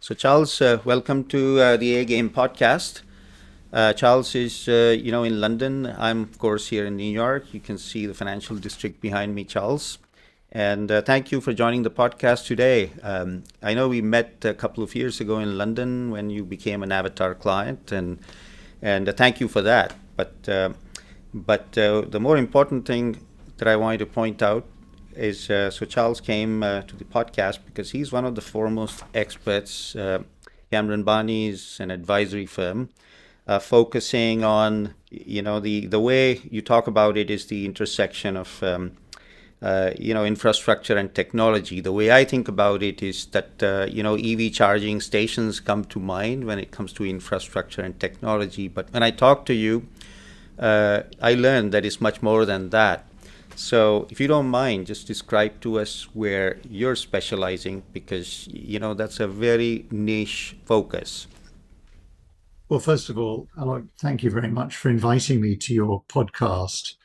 So, Charles, welcome to the A-Game podcast. Charles is, in London. I'm, of course, here in New York. You can see the financial district behind me, Charles. And thank you for joining the podcast today. I know we met a couple of years ago in London when you became an Navatar client, and thank you for that. But the more important thing that I wanted to point out is so Charles came to the podcast because he's one of the foremost experts. Cameron Barney is an advisory firm focusing on, the way you talk about it is the intersection of, infrastructure and technology. The way I think about it is that, EV charging stations come to mind when it comes to infrastructure and technology. But when I talk to you, I learned that it's much more than that. So if you don't mind, just describe to us where you're specializing because, that's a very niche focus. Well, first of all, Alok, thank you very much for inviting me to your podcast.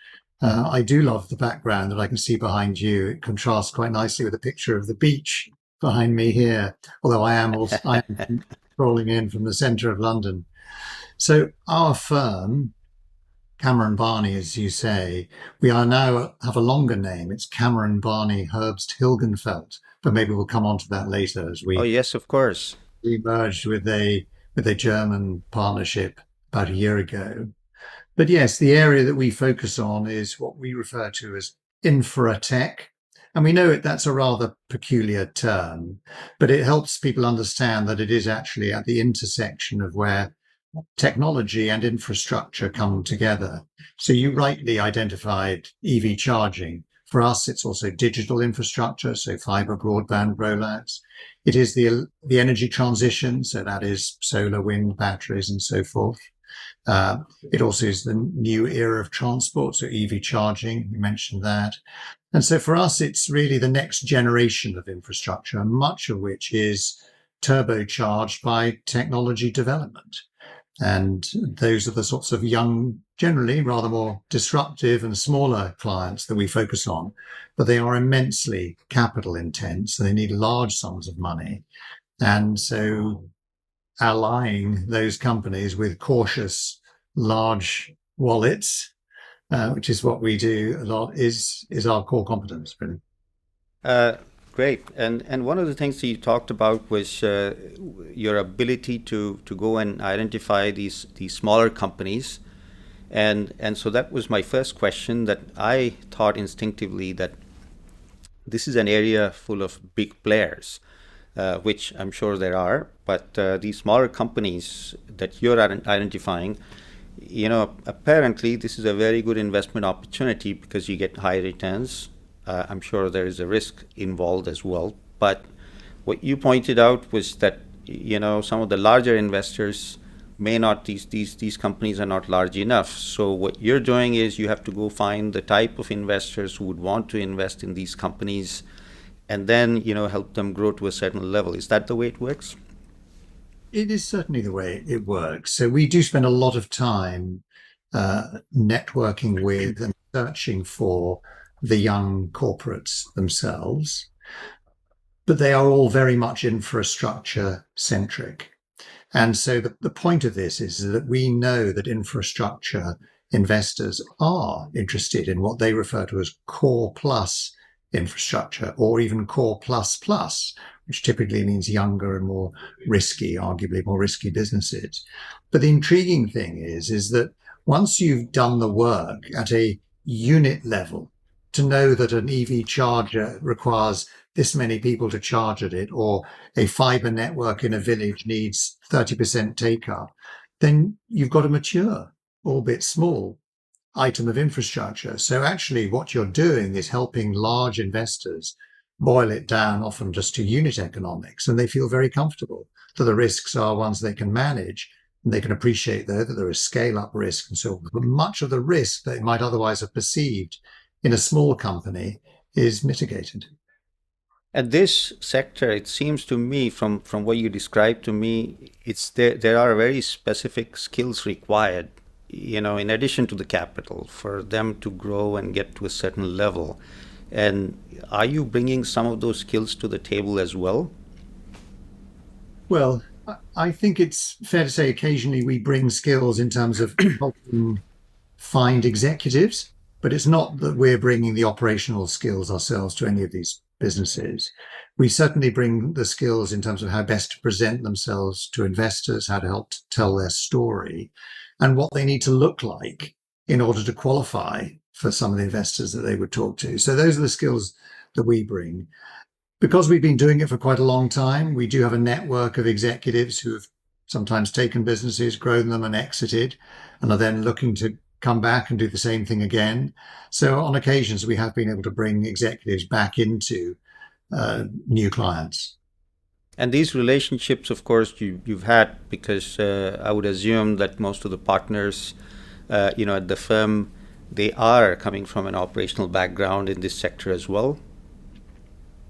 I do love the background that I can see behind you. It contrasts quite nicely with a picture of the beach behind me here, although I am crawling in from the centre of London. So our firm, Cameron Barney, as you say, we are now have a longer name. It's Cameron Barney Herbst Hilgenfeldt, but maybe we'll come on to that later as Oh, yes, of course. we merged with a German partnership about a year ago. But yes, the area that we focus on is what we refer to as InfraTech. And we know that's a rather peculiar term, but it helps people understand that it is actually at the intersection of where technology and infrastructure come together. So you rightly identified EV charging. For us, it's also digital infrastructure, so fiber broadband rollouts. It is the energy transition, so that is solar, wind, batteries, and so forth. It also is the new era of transport, so EV charging, you mentioned that. And so for us, it's really the next generation of infrastructure, much of which is turbocharged by technology development. And those are the sorts of young, generally rather more disruptive and smaller clients that we focus on. But they are immensely capital intense. So they need large sums of money. And so allying those companies with cautious, large wallets, which is what we do a lot, is our core competence, really. Uh, Great. And one of the things that you talked about was your ability to go and identify these smaller companies. And so that was my first question that I thought instinctively that this is an area full of big players, which I'm sure there are, but these smaller companies that you're identifying, apparently this is a very good investment opportunity because you get high returns. I'm sure there is a risk involved as well. But what you pointed out was that, some of the larger investors may not, these companies are not large enough. So what you're doing is you have to go find the type of investors who would want to invest in these companies and then, help them grow to a certain level. Is that the way it works? It is certainly the way it works. So we do spend a lot of time networking with and searching for the young corporates themselves, but they are all very much infrastructure centric. And so the point of this is that we know that infrastructure investors are interested in what they refer to as core plus infrastructure or even core plus plus, which typically means younger and more risky, arguably more risky businesses. But the intriguing thing is that once you've done the work at a unit level, to know that an EV charger requires this many people to charge at it, or a fiber network in a village needs 30% take up, then you've got a mature, albeit small, item of infrastructure. So actually what you're doing is helping large investors boil it down often just to unit economics, and they feel very comfortable that the risks are ones they can manage. And they can appreciate, though, that there is scale-up risk and so on. But much of the risk they might otherwise have perceived in a small company is mitigated. At this sector, it seems to me, from what you described to me, there are very specific skills required, in addition to the capital, for them to grow and get to a certain level. And are you bringing some of those skills to the table as well? Well, I think it's fair to say occasionally we bring skills in terms of helping find executives, but it's not that we're bringing the operational skills ourselves to any of these businesses. We certainly bring the skills in terms of how best to present themselves to investors, how to help to tell their story, and what they need to look like in order to qualify for some of the investors that they would talk to. So those are the skills that we bring. Because we've been doing it for quite a long time, we do have a network of executives who have sometimes taken businesses, grown them, and exited, and are then looking to come back and do the same thing again. So, on occasions, we have been able to bring executives back into new clients. And these relationships, of course, you've had because I would assume that most of the partners, at the firm, they are coming from an operational background in this sector as well.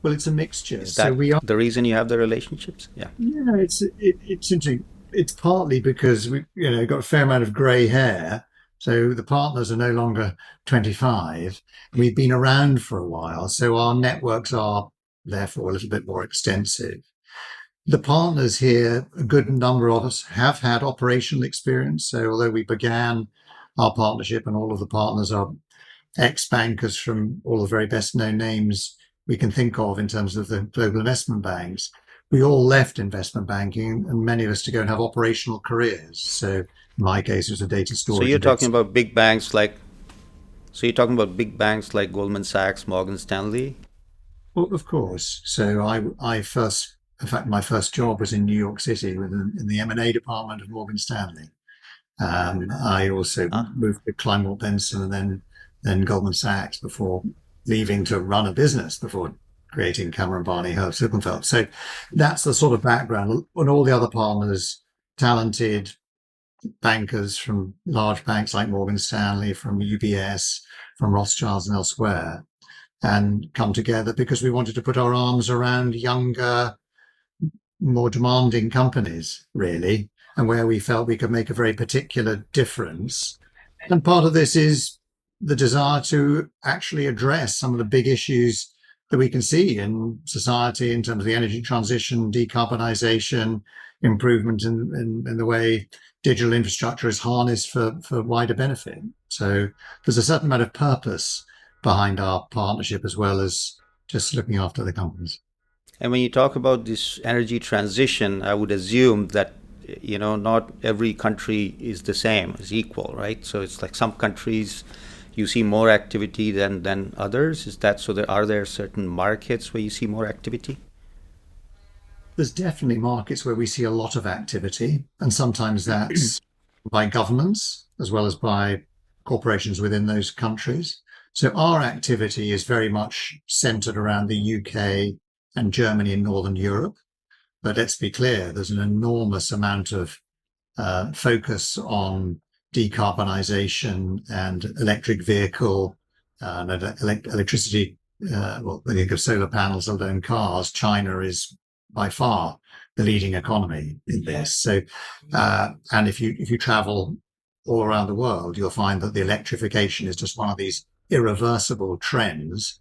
Well, it's a mixture. Is So that we are. the reason you have the relationships? Yeah. Yeah, it's interesting. It's partly because we got a fair amount of grey hair. So the partners are no longer 25. We've been around for a while, so our networks are therefore a little bit more extensive. The partners here, a good number of us have had operational experience. So although we began our partnership and all of the partners are ex-bankers from all the very best known names we can think of in terms of the global investment banks, we all left investment banking and many of us to go and have operational careers. So in my case, it was a data So storage you're and data. talking about big banks like so you're talking about big banks like Goldman Sachs, Morgan Stanley. Well, of course. So I first, in fact, my first job was in New York City in the M&A department of Morgan Stanley. I also Ah, moved to Kleinwort Benson and then Goldman Sachs before leaving to run a business before creating Cameron Barney Herb Silkenfeld. So that's the sort of background. And all the other partners, talented bankers from large banks like Morgan Stanley, from UBS, from Rothschilds and elsewhere, and come together because we wanted to put our arms around younger, more demanding companies, really, and where we felt we could make a very particular difference. And part of this is the desire to actually address some of the big issues that we can see in society in terms of the energy transition, decarbonisation, improvement in the way digital infrastructure is harnessed for wider benefit. So there's a certain amount of purpose behind our partnership as well as just looking after the companies. and when you talk about this energy transition, I would assume that not every country is the same, is equal, right? So it's like some countries you see more activity than others. Is that so? Are there certain markets where you see more activity? There's definitely markets where we see a lot of activity, and sometimes that's by governments as well as by corporations within those countries. So our activity is very much centered around the UK and Germany and Northern Europe. But let's be clear, there's an enormous amount of focus on decarbonisation and electric vehicle and electricity. Well, when you think of solar panels alone cars, China is by far the leading economy in this. So, and if you travel all around the world, you'll find that the electrification is just one of these irreversible trends.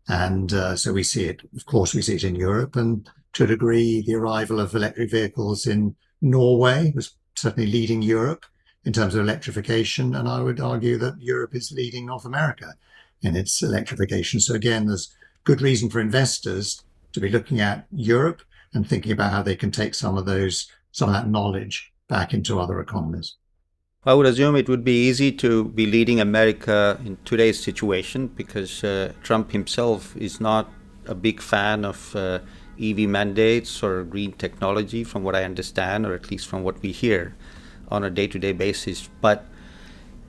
And so we see it, of course, we see it in Europe, and to a degree, the arrival of electric vehicles in Norway was certainly leading Europe in terms of electrification. And I would argue that Europe is leading North America in its electrification. So again, there's good reason for investors to be looking at Europe and thinking about how they can take some of that knowledge back into other economies. I would assume it would be easy to be leading America in today's situation because Trump himself is not a big fan of EV mandates or green technology, from what I understand, or at least from what we hear on a day-to-day basis. But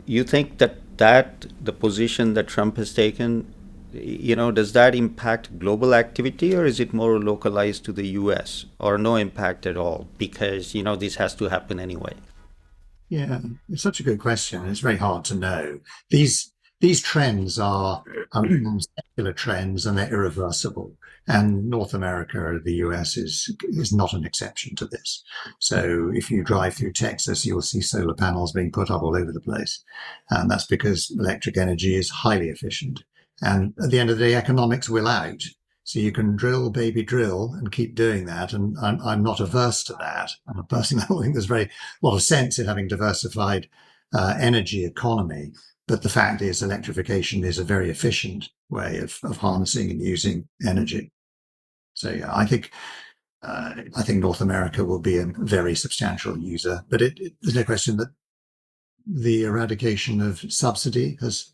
you think that the position that Trump has taken, does that impact global activity, or is it more localized to the US, or no impact at all? Because, this has to happen anyway. Yeah, it's such a good question. It's very hard to know. These trends are secular trends, and they're irreversible. And North America or the US is not an exception to this. So if you drive through Texas, you'll see solar panels being put up all over the place, and that's because electric energy is highly efficient. And at the end of the day, economics will out. So you can drill, baby, drill, and keep doing that. And I'm not averse to that. I'm a person that think there's very a lot of sense in having diversified energy economy. But the fact is, electrification is a very efficient way of harnessing and using energy. So yeah, I think North America will be a very substantial user. But there's no question that the eradication of subsidy has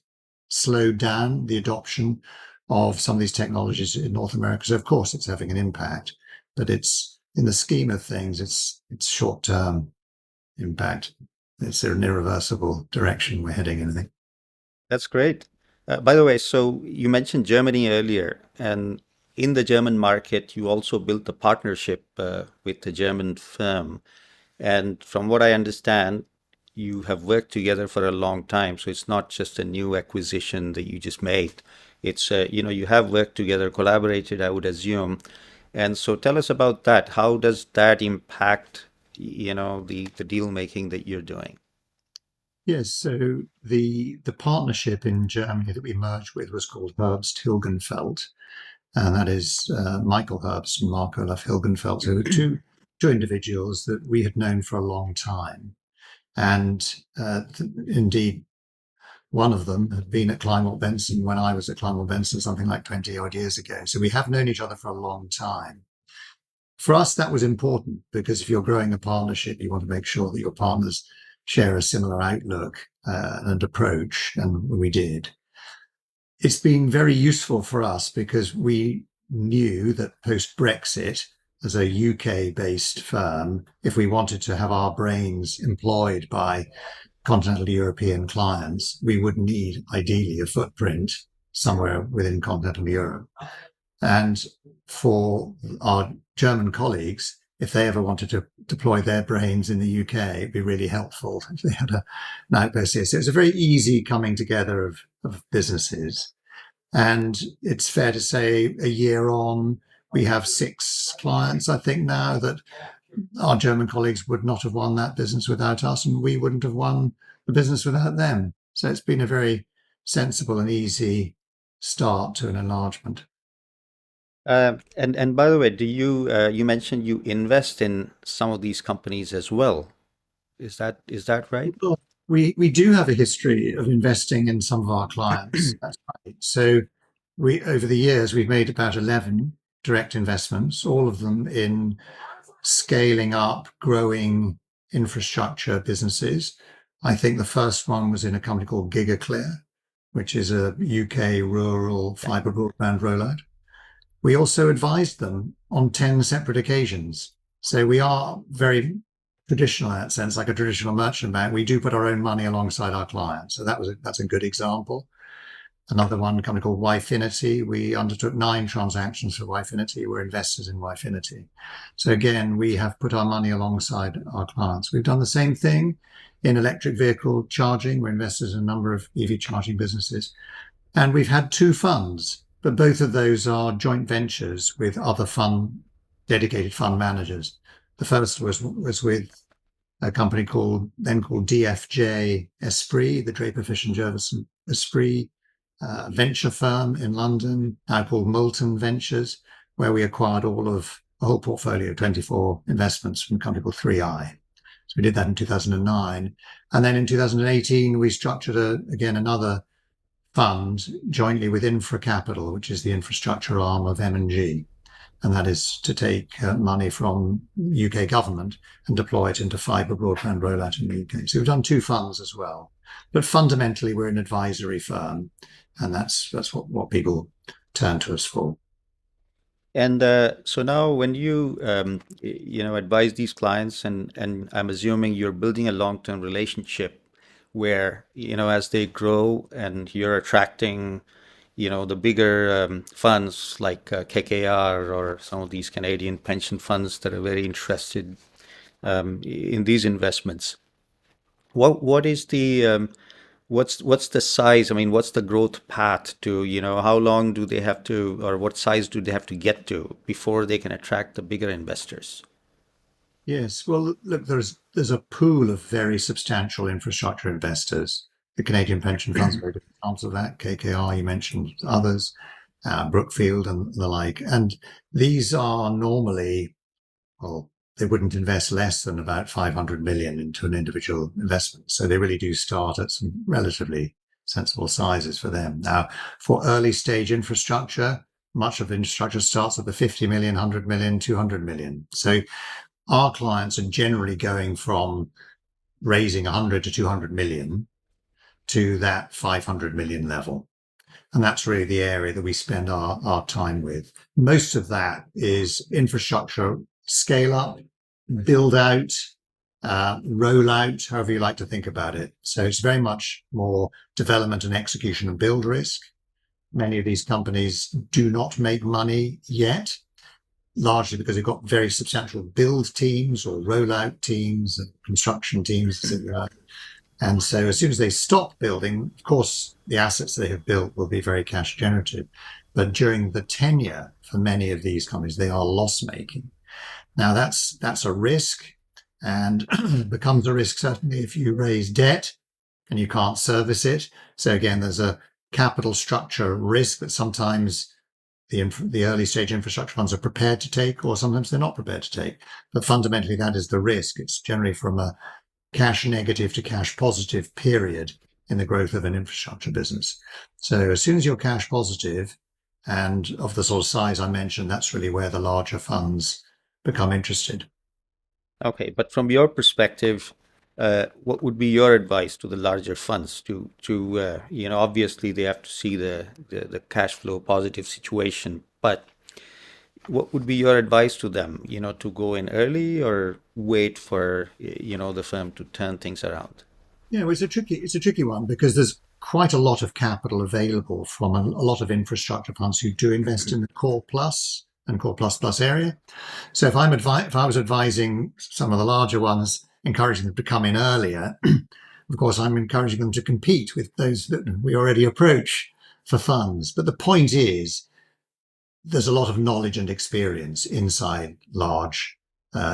slowed down the adoption of some of these technologies in North America. So of course it's having an impact, but it's in the scheme of things, it's short-term impact. It's an irreversible direction we're heading in, I think. That's great. By the way, so you mentioned Germany earlier, and in the German market, you also built a partnership with the German firm. And from what I understand, you have worked together for a long time. So it's not just a new acquisition that you just made. It's, you have worked together, collaborated, I would assume. And so tell us about that. How does that impact, the deal making that you're doing? Yes, so the partnership in Germany that we merged with was called Herbst Hilgenfeldt, and that is Michael Herbst and Mark Olaf Hilgenfeldt, who were two individuals that we had known for a long time. And indeed, one of them had been at Kleinwort Benson when I was at Kleinwort Benson something like 20 odd years ago. So we have known each other for a long time. For us, that was important because if you're growing a partnership, you want to make sure that your partners share a similar outlook and approach, and we did. It's been very useful for us because we knew that post-Brexit, as a UK-based firm, if we wanted to have our brains employed by continental European clients, we would need ideally a footprint somewhere within continental Europe. And for our German colleagues, if they ever wanted to deploy their brains in the UK, it'd be really helpful if they had an outpost here. So it's a very easy coming together of businesses. And it's fair to say a year on, we have 6 clients, I think now, that our German colleagues would not have won that business without us, and we wouldn't have won the business without them. So it's been a very sensible and easy start to an enlargement. And by the way, do you mentioned you invest in some of these companies as well? Is that right? Well, we do have a history of investing in some of our clients. That's right. So we over the years we've made about 11 direct investments, all of them in scaling up, growing infrastructure businesses. I think the first one was in a company called GigaClear, which is a UK rural fiber broadband rollout. We also advised them on 10 separate occasions. So we are very traditional in that sense, like a traditional merchant bank. We do put our own money alongside our clients. So that's a good example. Another one, a company called Yfinity. We undertook 9 transactions for Yfinity. We're investors in Yfinity. So again, we have put our money alongside our clients. We've done the same thing in electric vehicle charging. We're investors in a number of EV charging businesses. And we've had 2 funds, but both of those are joint ventures with other dedicated fund managers. The first was with a company called DFJ Esprit, the Draper Fisher and Jervison Esprit venture firm in London, now called Moulton Ventures, where we acquired all of a whole portfolio, 24 investments from a company called 3i. So we did that in 2009. And then in 2018, we structured again another fund jointly with Infra Capital, which is the infrastructure arm of M&G. And that is to take money from UK government and deploy it into fibre broadband rollout in the UK. So we've done 2 funds as well. But fundamentally, we're an advisory firm, and that's what people turn to us for. And so now, when you advise these clients, and I'm assuming you're building a long-term relationship where as they grow and you're attracting the bigger funds like KKR or some of these Canadian pension funds that are very interested in these investments. What is the what's the size? I mean, what's the growth path to, how long do they have to, or what size do they have to get to before they can attract the bigger investors? Yes, well, look, there's a pool of very substantial infrastructure investors. The Canadian pension funds are a good example of that. KKR, you mentioned others. Brookfield and the like. And these are normally, well, they wouldn't invest less than about 500 million into an individual investment. So they really do start at some relatively sensible sizes for them. Now, for early stage infrastructure, much of infrastructure starts at the 50 million, 100 million, 200 million. So our clients are generally going from raising 100 to 200 million to that 500 million level. And that's really the area that we spend our time with. Most of that is infrastructure scale up, build out, roll out, however you like to think about it. So it's very much more development and execution and build risk. Many of these companies do not make money yet, largely because they've got very substantial build teams or rollout teams and construction teams, etc. And so as soon as they stop building, of course, the assets they have built will be very cash generative. But during the tenure for many of these companies, they are loss making. Now that's a risk, and becomes a risk certainly if you raise debt and you can't service it. So again, there's a capital structure risk that sometimes the early stage infrastructure funds are prepared to take, or sometimes they're not prepared to take. But fundamentally, that is the risk. It's generally from a cash negative to cash positive period in the growth of an infrastructure business. So as soon as you're cash positive and of the sort of size I mentioned, that's really where the larger funds become interested. Okay, but from your perspective, what would be your advice to the larger funds obviously they have to see the cash flow positive situation, but what would be your advice to them, to go in early or wait for, the firm to turn things around? Yeah, well, it's a tricky one because there's quite a lot of capital available from a lot of infrastructure funds who do invest in the core plus and core plus plus area. So if I was advising some of the larger ones, encouraging them to come in earlier, of course, I'm encouraging them to compete with those that we already approach for funds. But the point is, there's a lot of knowledge and experience inside large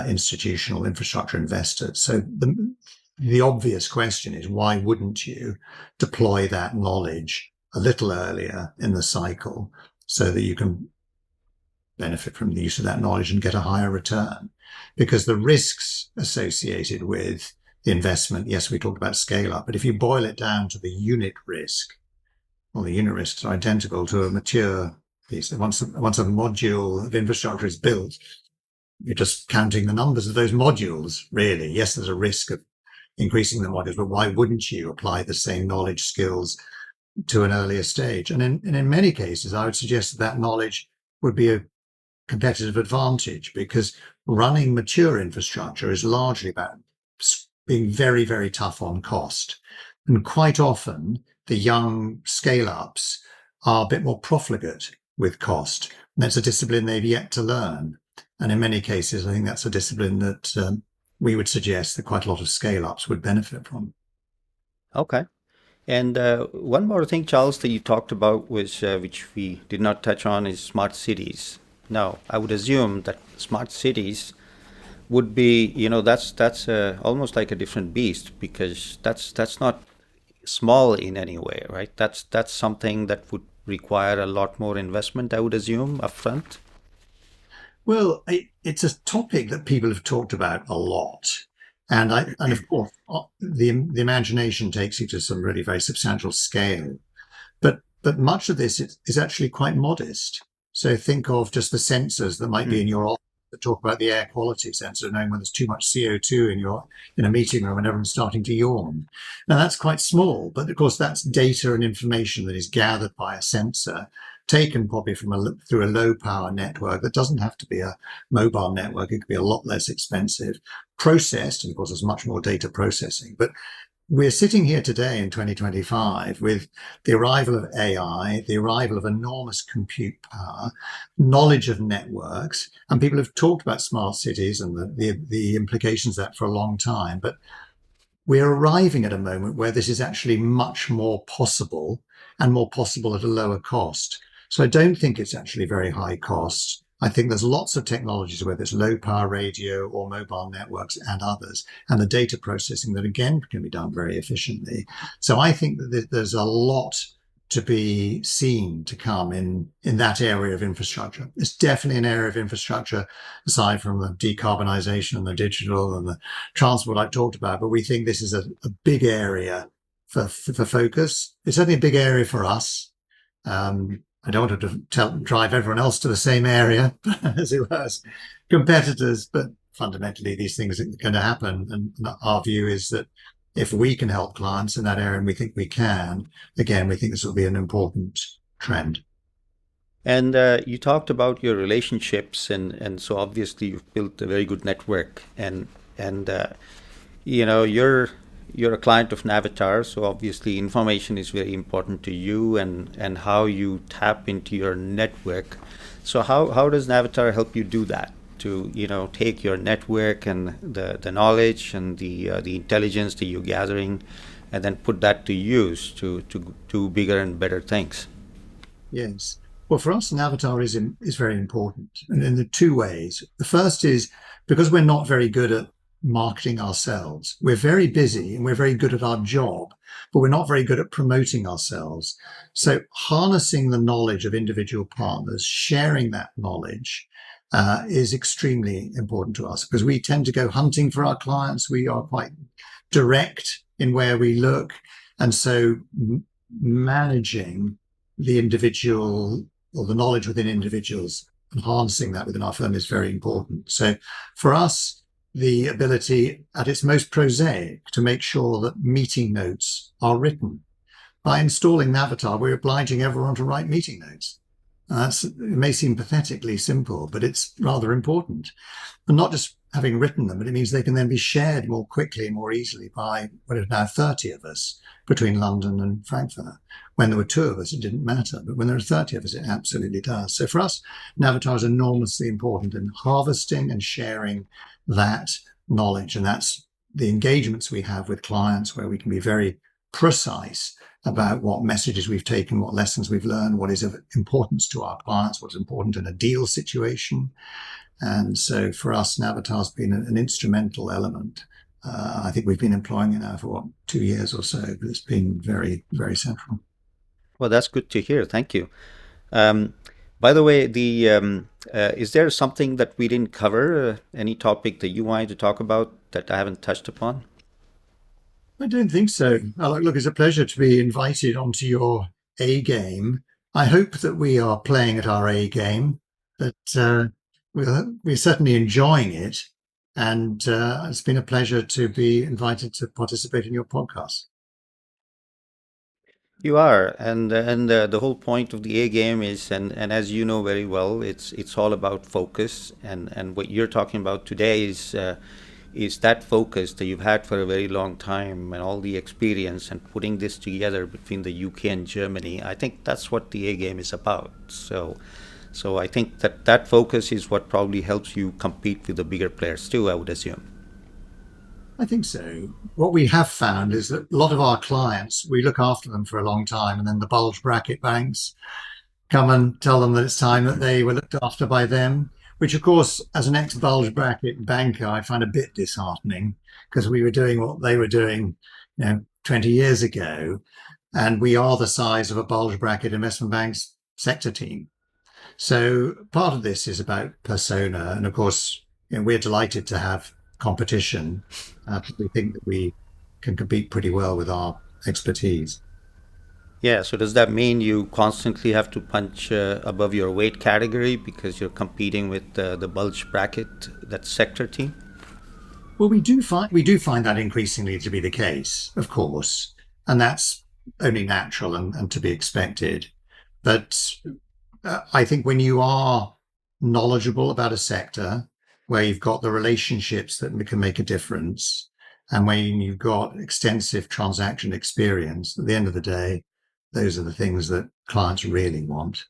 institutional infrastructure investors. So the obvious question is, why wouldn't you deploy that knowledge a little earlier in the cycle so that you can benefit from the use of that knowledge and get a higher return? Because the risks associated with the investment, yes, we talked about scale up, but if you boil it down to the unit risk, well, the unit risks are identical to a mature piece. Once a module of infrastructure is built, you're just counting the numbers of those modules, really. Yes, there's a risk of increasing the modules, but why wouldn't you apply the same knowledge skills to an earlier stage? And in many cases, I would suggest that knowledge would be a competitive advantage, because running mature infrastructure is largely about being very, very tough on cost. And quite often, the young scale-ups are a bit more profligate with cost. And that's a discipline they've yet to learn. And in many cases, I think that's a discipline that we would suggest that quite a lot of scale-ups would benefit from. Okay. And one more thing, Charles, that you talked about was, which we did not touch on, is smart cities. Now, I would assume that smart cities would be, that's almost like a different beast, because that's not small in any way, right? That's something that would require a lot more investment, I would assume, upfront. Well, it's a topic that people have talked about a lot. And of course, the imagination takes you to some really very substantial scale. But much of this is actually quite modest. So think of just the sensors that might be in your office that talk about the air quality sensor, knowing when there's too much CO2 in a meeting room and everyone's starting to yawn. Now that's quite small, but of course that's data and information that is gathered by a sensor, taken probably through a low power network that doesn't have to be a mobile network. It could be a lot less expensive, processed, and of course there's much more data processing. But we're sitting here today in 2025 with the arrival of AI, the arrival of enormous compute power, knowledge of networks, and people have talked about smart cities and the implications of that for a long time. But we're arriving at a moment where this is actually much more possible, and more possible at a lower cost. So I don't think it's actually very high cost. I think there's lots of technologies, whether it's low power radio or mobile networks and others, and the data processing that again can be done very efficiently. So I think that there's a lot to be seen to come in that area of infrastructure. It's definitely an area of infrastructure, aside from the decarbonisation and the digital and the transport I talked about. But we think this is a big area for focus. It's certainly a big area for us. I don't want to drive everyone else to the same area, as it was, competitors, but fundamentally these things are going to happen. And our view is that if we can help clients in that area, and we think we can, again, we think this will be an important trend. And you talked about your relationships, and so obviously you've built a very good network, and you're a client of Navatar, so obviously information is very important to you, and how you tap into your network. So how does Navatar help you do that? To take your network and the knowledge and the intelligence that you're gathering, and then put that to use to do bigger and better things. Yes. Well, for us, an avatar is very important, and in the two ways. The first is because we're not very good at marketing ourselves. We're very busy and we're very good at our job, but we're not very good at promoting ourselves. So harnessing the knowledge of individual partners, sharing that knowledge, is extremely important to us, because we tend to go hunting for our clients. We are quite direct in where we look. And so managing the individual, or the knowledge within individuals, and harnessing that within our firm is very important. So for us, the ability at its most prosaic to make sure that meeting notes are written. By installing Navatar, we're obliging everyone to write meeting notes. It may seem pathetically simple, but it's rather important. And not just having written them, but it means they can then be shared more quickly and more easily by what is now 30 of us between London and Frankfurt. When there were 2 of us, it didn't matter. But when there are 30 of us, it absolutely does. So for us, Navatar is enormously important in harvesting and sharing that knowledge. And that's the engagements we have with clients, where we can be very precise about what messages we've taken, what lessons we've learned, what is of importance to our clients, what's important in a deal situation. And so for us, Navatar's been an instrumental element. I think we've been employing it now for 2 years or so, but it's been very, very central. Well, that's good to hear. Thank you. By the way, is there something that we didn't cover? Any topic that you wanted to talk about that I haven't touched upon? I don't think so. Look, it's a pleasure to be invited onto your A-Game. I hope that we are playing at our A-Game, that we're certainly enjoying it. And it's been a pleasure to be invited to participate in your podcast. You are, and the whole point of the A game is, and as you know very well, it's all about focus, and what you're talking about today is that focus that you've had for a very long time, and all the experience, and putting this together between the UK and Germany. I think that's what the A game is about. So I think that focus is what probably helps you compete with the bigger players too, I would assume. I think so. What we have found is that a lot of our clients, we look after them for a long time, and then the bulge bracket banks come and tell them that it's time that they were looked after by them, which of course, as an ex-bulge bracket banker, I find a bit disheartening, because we were doing what they were doing, 20 years ago, and we are the size of a bulge bracket investment bank's sector team. So part of this is about persona, and of course, we're delighted to have competition. We think that we can compete pretty well with our expertise. Yeah, so does that mean you constantly have to punch above your weight category because you're competing with the bulge bracket, that sector team? Well, we do find that increasingly to be the case, of course, and that's only natural and to be expected. But I think when you are knowledgeable about a sector, where you've got the relationships that can make a difference, and when you've got extensive transaction experience, at the end of the day, those are the things that clients really want.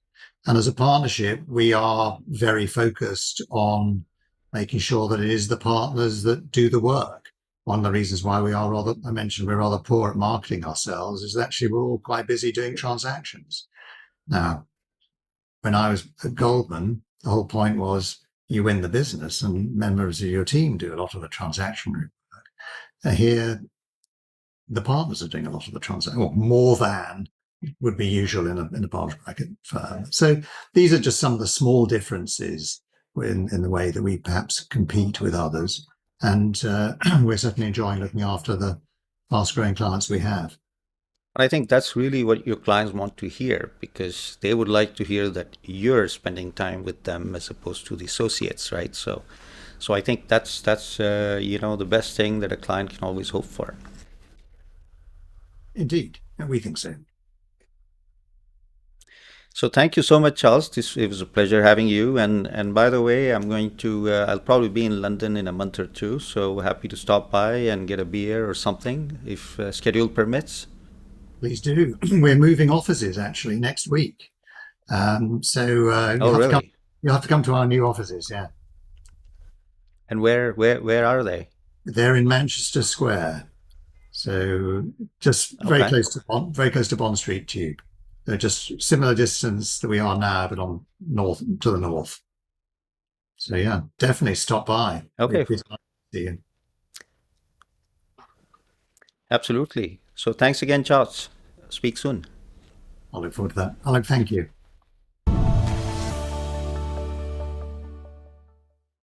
And as a partnership, we are very focused on making sure that it is the partners that do the work. One of the reasons why I mentioned we're rather poor at marketing ourselves, is that actually we're all quite busy doing transactions. Now, when I was at Goldman, the whole point was you win the business and members of your team do a lot of the transaction work. Here, the partners are doing a lot of the transaction, or more than would be usual in a bulge-bracket firm. So these are just some of the small differences in the way that we perhaps compete with others. And we're certainly enjoying looking after the fast-growing clients we have. I think that's really what your clients want to hear because they would like to hear that you're spending time with them as opposed to the associates, right? So I think that's you know, the best thing that a client can always hope for. Indeed, we think so. So thank you so much, Charles. It was a pleasure having you. And by the way, I'm going to I'll probably be in London in a month or two. So happy to stop by and get a beer or something if schedule permits. Please do. We're moving offices actually next week, so Oh, really? you'll have to come to our new offices. Yeah, And where are they? they're in Manchester Square, so just Okay. Very close to Bond Street Tube. They're just similar distance that we are now, but on north to the north. So yeah, definitely stop by. Okay. It's nice to see you. Absolutely. So thanks again, Charles. Speak soon. I look forward to that. Alan, thank you.